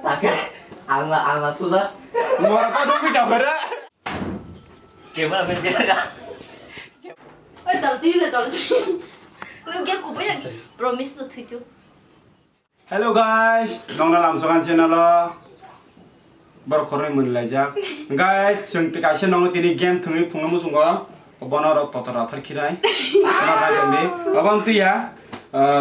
Ang susah. Ngora tao đâu có chào hết á. Gimana bên kia kak? Ôi tao tin là tao tin. Nó ghép của bây giờ promise nó thôi chứ. Hello guys, dong dalam sokan channel lo. Baru korang menelajar. Guys, yang terkasih nong tini game tengah punga musungo. Obana rot totora terkirai. Kenapa jadi? Abang tu ya.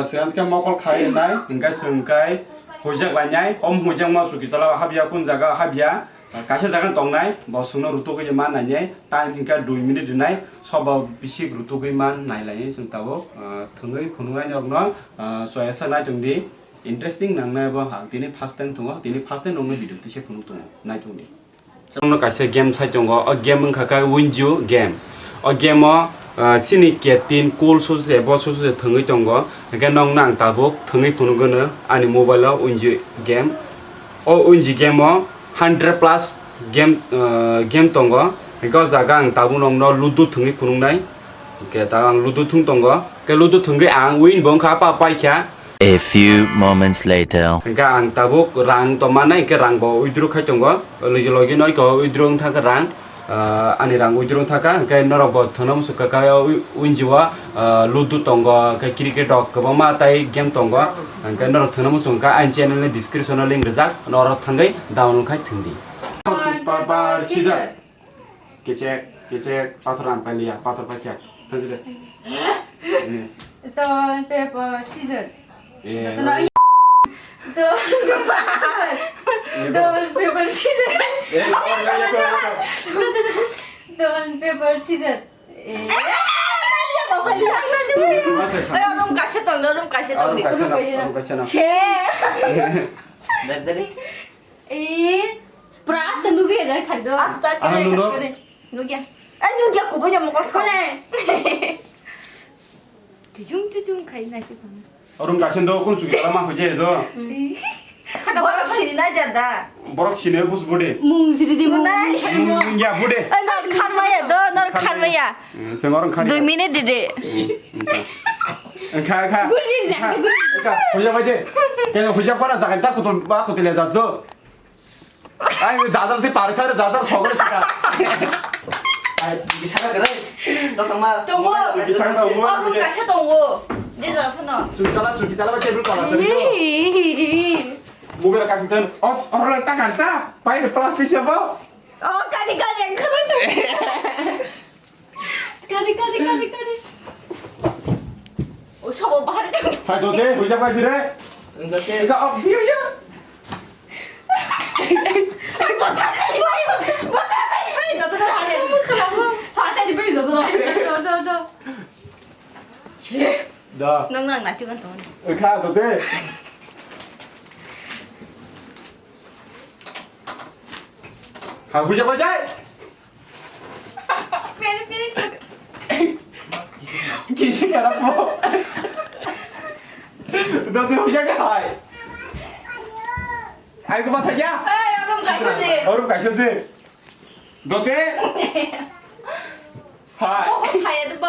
Sekarang kita mau kol kai nai. Guys, sengkai. Hujak banyak. Om hujak mau suki tala habia kun jaga habia. Kasih jaga tong nai. Bawa sungno rutu ke zaman nanya. Time hingga 2 minit nai. Sobat bisik rutu ke man nai lagi sengtawo. Tengah punga nyokno. Soalnya sana jengdi. Interesting nang na ba ha tini first time thungo tini first time nong video ti se phunu tu nai jongni songno kaise game sai jongo a game khaka winju game a game sini ke tin cool so se bo so se thungi jongo ga nong nang tabuk thungi phunu gono ani mobile winju game o winju game 100 plus game game tongo ga jaga ang tabu nong no ludo thungi phunu nai ke ta ang ludo thung tongo ke ludo thungi ang win bong kha pa pai kha. A few moments later. Hingga ang tabuk rang to mana ke rang bo withdraw khai tongo logi noi ko withdraw thaka rang ani rang withdraw thaka ke norok bo thonom suka ka winjiwa ludu tongo ke cricket dog ko ma tai game tongo ke norok thonom suka an channel ni description link rejak norok thangai download khai thindi pa season kecek patran palia patar pakya thandi Stone paper scissors. eh Stone paper scissors. Stone paper scissors. Orang kasih tong, orang kasih tong. Dari. Pras tentu sih ada kado. Ano nuno? Nugia. 누기야 고보냐 먹을 거. 그래. 뒤중뒤중 가이 나지 봐. orang kasendo kun sugi lama hoje do 뭐라 신이 나잖아. borok sine bus bude 뭉지리디 뭉. ya bude 너 칼마야 너 칼마야. seng orang khani 2 minit dede. kha 구리리디 안 구리. kha hoja baje kena hoja para jagan ta kutul ba kutil ja jo ai jadar ti par khar jadar sogre sika Bisa keren. Datang mah. 동호. Bisa nggak, Umar? 얼음 가셔 동호. 내가 하나. jugi tala baje bil kala tadi mobil kaki sen orang tangan ta pai plastik siapa 까디 안 그만 좀. 까디. 저거 말이 좀. ha do de hoja baje re Enggak sih. ka ok dia ya 뭐 사사리 봐요. 너도 안 해. 사사리 봐요. 너도. da 너랑 나 찍은 돈. kha do de ha hoja baje Kisi kara po. Dati hoja ka hai. Ai ko bata ya? 얼음 가셔지. Orang kasih sih. Dati. Hai. 먹어 사야 돼 봐.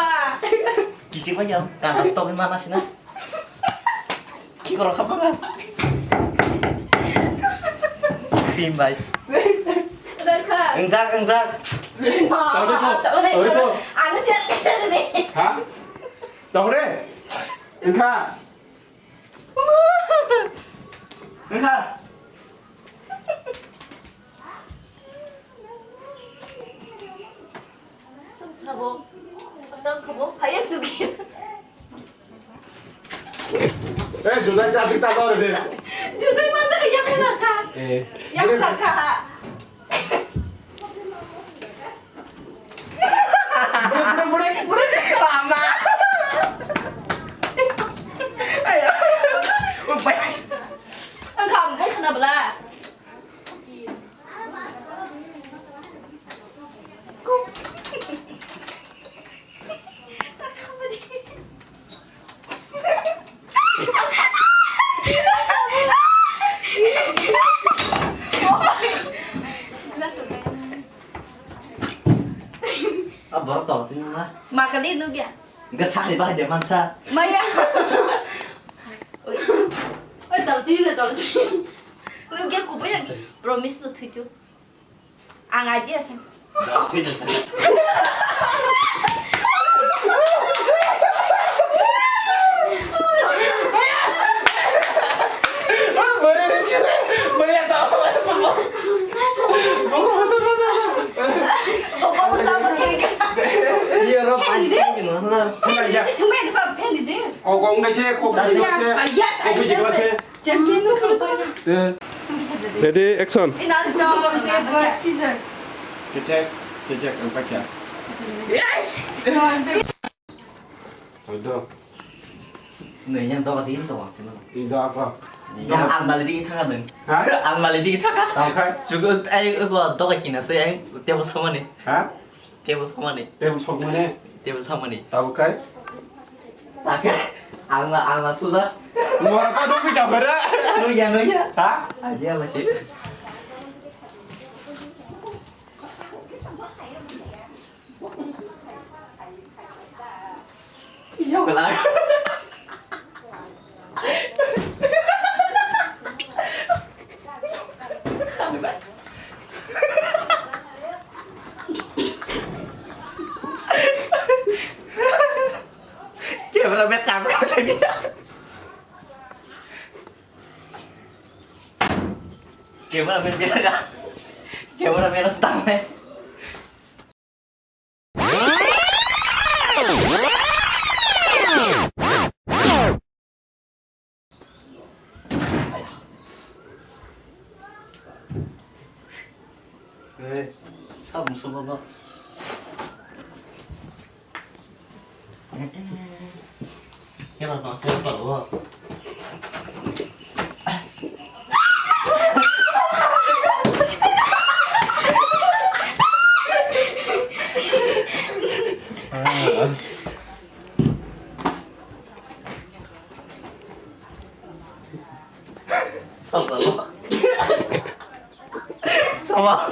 Kisi pa yan. Kaka stop yung mana sih na. Kikoro ka pa nga. Timbay. 너가. Engzak. 어디서? 아는 지 않았네. Ha? Tahu deh. Engkau. Engkau. 사고. 어떤 거고? 하얀 두기. Jualan adik tak tahu deh. 주생 먼저 약 나가. 약 나가. Boleh. 마마. 아야. 오빠. 안 먹나 보다. Baru tahu tuh mah. Makan itu ya. Enggak sahli bah zaman sa. Maya. Ôi tao tí là tao 누기야 고보냐 promise nó thứ chú à ngày kia xem 나 페이지 잘. bố sao mà kỳ cả 이어로 빠지는 하나. chúng mày có pen gì thế? 고공 내세 고기 à 내세 yes 고기 지글세 champion nó không sao 네 Không biết thật đấy. 레디 액션 đi nói Stone, paper, scissors. 개책 개책 응박이야 yes Stone, paper. 어디 người nhân to tí to xin lỗi. 이거 아까 Yang ăn mà lấy đi thằng đừng. hả ăn mà lấy đi thằng. 오케이 지금 아이 그거 또 있긴 한데 아이 때부터 사만해. hả 때부터 사만해. 대부 성문에 때부터 사만해. 오케이 아 그래. ăn là 수사. 뭐라 또 누구 잡아라 너야. hả 아니야 맛이. 이거 라. Gimana bet capek saya bilang. Gimana bet bilang? Gimana bet setangnya? Sao musuh bapak? Cái là nó chơi vỡ à? Sao vỡ? Sao mà?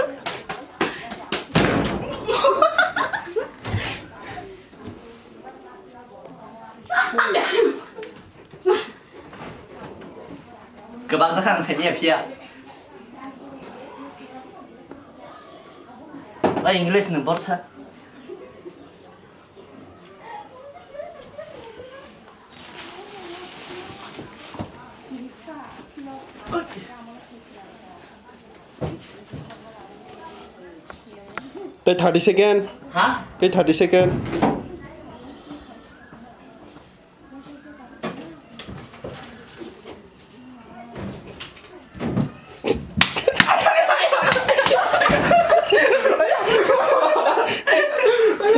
그 방송하는 재미에 비야. 아, 잉글리시는 뭐사? Tới 30 second hả? tới 30 second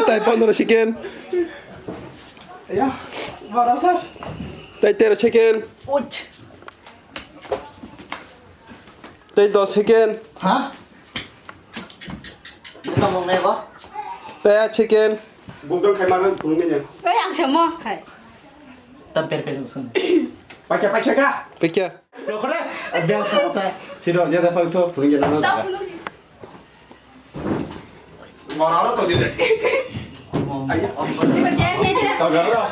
tới 15 second ya marasar tới 13 second ôi, tới 10 second hả? Nó mong này quá. 8 second bukan kemarin bunyinya Với ăn thử mua. Tâm pen 무슨? pakai kah pakai Lo kore? Dia selesai. Siro dia dapat tu bunyinya nama tao apa marah tu dia Còn chén thế chứ? tahu dah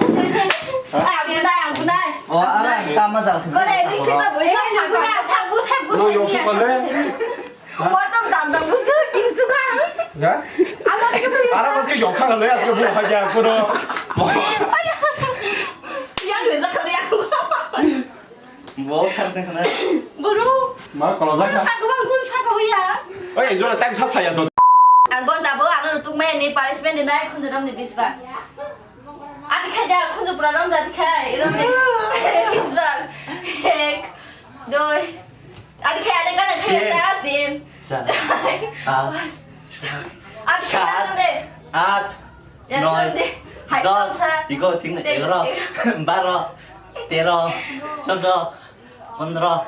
à bữa nay 알아. 까마자. có đây đi xin là buổi Ê, tối là bữa nào sao bố xem bố Nó xem vô nhỉ? xung quanh đấy. muốn đông đầm đầm bữa trước kim xuống ăn ya ăn nó cái gì 알아 봤을 게 욕탕을 내야 지금 뭐 하지 않고도 ăn người ra khởi ăn 뭐 상상하나? bữa đâu 말 걸어서 sao có bằng quân sao có bây giờ ơi 이제는 땀 찼어야 너 ăn con ta bữa ăn nó được tung men đi Paris men đến đây không được đâu để biết sao ăn thì khai ra không được bữa đâu ra thì khai đâu để biết sao rồi ăn thì khai đây cái này khai ra tiền 자. 아. ăn thì khai ra đây 아. 너. hãy 너 không sao 이거 tiếng này 열어. 말어. 때려. 쳐줘. 건드려.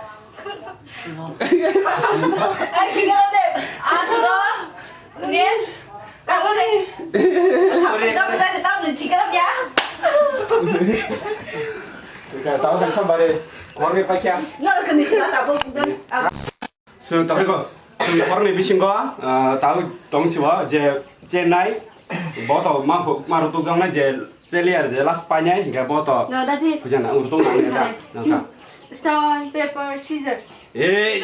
Ê, khi cái đó đây à thôi đó yes cảm ơn đi tao bây giờ thì tao định chỉ cái đó giá 그러니까 다음 달 선발에 고학년 밖에 nó là cần gì đó tao vô cùng 스 다르고 그 고학년 비신 거 다음 동시와 이제 제나이 뭐도 마루 도장나 제 젤리아 제 라스파냐 이게 뭐도 Rồi ta thi. 그잖아 우리 동네다 나가 Stone, paper, scissors. 예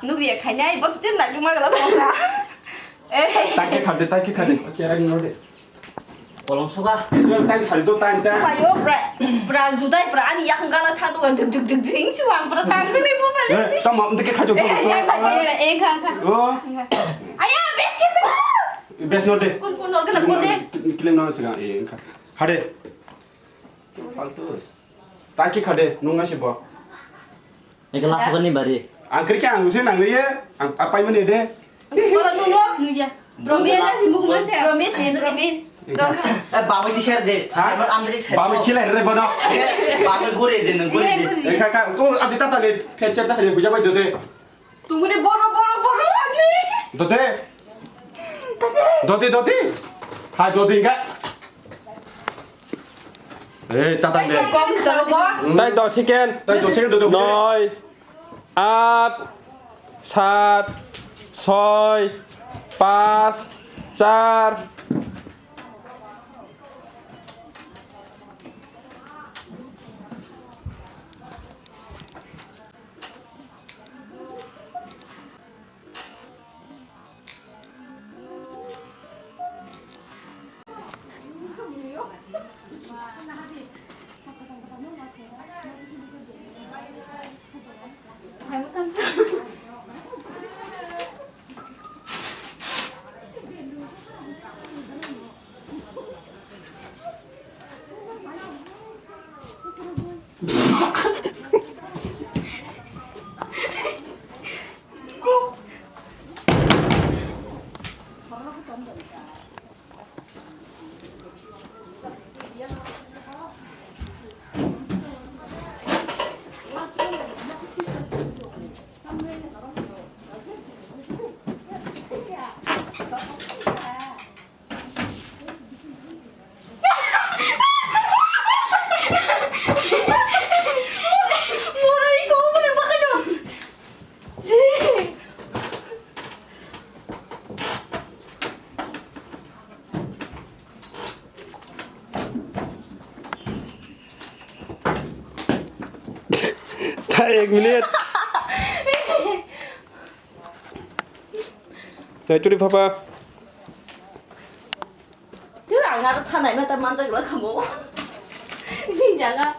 누구야 가냐 이거 좀 나중에 가다 보자 에이 딸기 카드 제랑 노래 Kolom suka. 딸 잘도 딸 Ayo, bra zudai bra ani yang kana thadu kan deg deg deg ding chuang bra tang ni bu bali. 예, 쌈 어떻게 가져 보. Eh kha. 어, Aya biscuit tu. 베스 노래. Kun kun nor kana kun de. 클림 나면 쓰가. 예, 가래. Faltus. 딸기 카드 농가시 뭐. Ini kelas apa nih, Bari? 안 그렇게 안 웃으면 안 그래? 아빠 이면 돼 돼. Ora nu no. Nu ya. Promis lah sibuk mula saya. Promis ya, Promis. Gak kan. Bami di share deh. Emang ambil share. 밤에 kil에 이래 보나. Bami gure deh, gure deh. 예, 가가 또 아직 따따래 패치했다 해 보자 봐 저대. Tunggu deh boro lagi. 너대. 너대. 하 저대인가? 에, 따따래. Kau kalau kau. তাই 10 সেকেন্ড তাই 10 সেকেন্ড তো 9 8 7 6 5 4 다 1 minute 자, 쪼리 봐봐. Chứ à nga ta này mà ta mang cho nó không muốn. Nhìn chẳng à.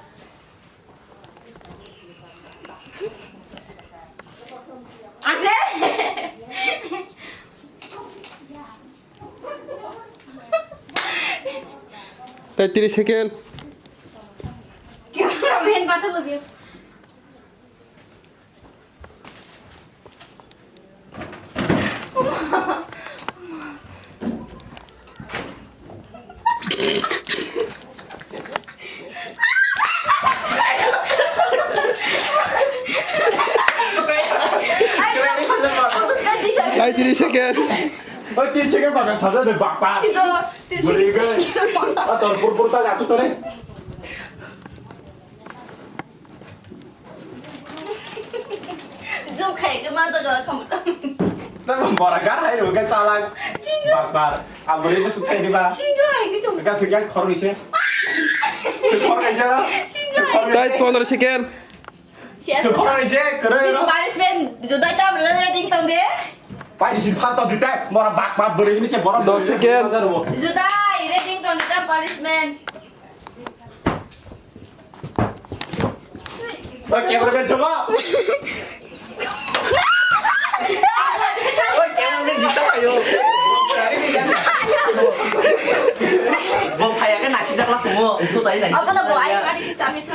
Anh thế. 자, 30 세컨드. Kau ramen patah lagi. 자, 30 세컨드. 30 세컨드 가면 사자들 빡빡. 우리 이거 또 볼볼다 약속 떠네. Zoom khẽ cái mang cho nó không. 나 뭐라 가라 이거 그 살아. 빡빡. 아무리 무슨 타이디 봐. Xin cho này cái chủng. 그러니까 그냥 걸으시죠. 걸으시죠. 자, 또 하나 세컨드. 걸으시죠. Đi 그래요. Paris rồi tay ta lên ra tinh tông đấy. 빨리 실 팠다 그때 뭐라 빡빡 버리 이제 뭐라 너 세컨드. Rồi tay lên tinh tông đi Paris men. 너 깨버리면 저거. Oh, jangan di stop ayo. Bom kayak kan nasi jak lah semua. Itu tadi nasi. Apa nak buat air ada kita ambil.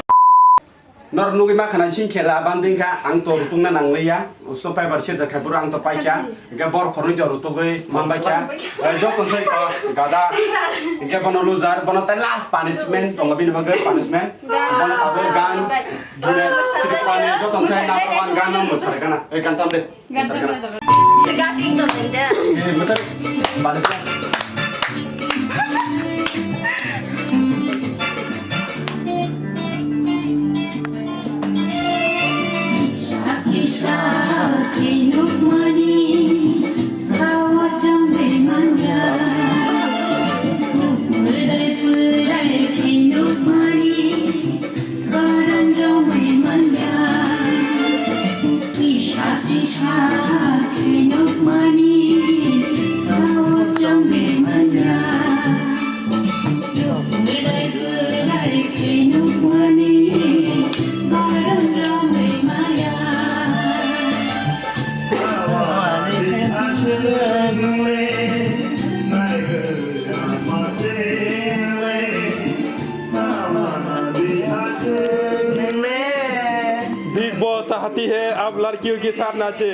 너 누구 마카나 신켈라 반딩가 앙토 뚱나 낭레야 우스 파이버 시자 카부르 앙토 파이차 이게 버로 코르니 저로 또게 맘바차 저 컨세 거 가다 이게 번호 루자르 번호 타 라스트 파니시멘트 동가빈 버거 파니시멘트 번호 타베 간 두네 파니 저 컨세 나파완 간나 무사르가나 에 간탐데 무사르가나 Sekarang tinh tông đấy. 에 무사르 파니시멘트 Isha big boss चाहती है आप लड़कियों के साथ नाचे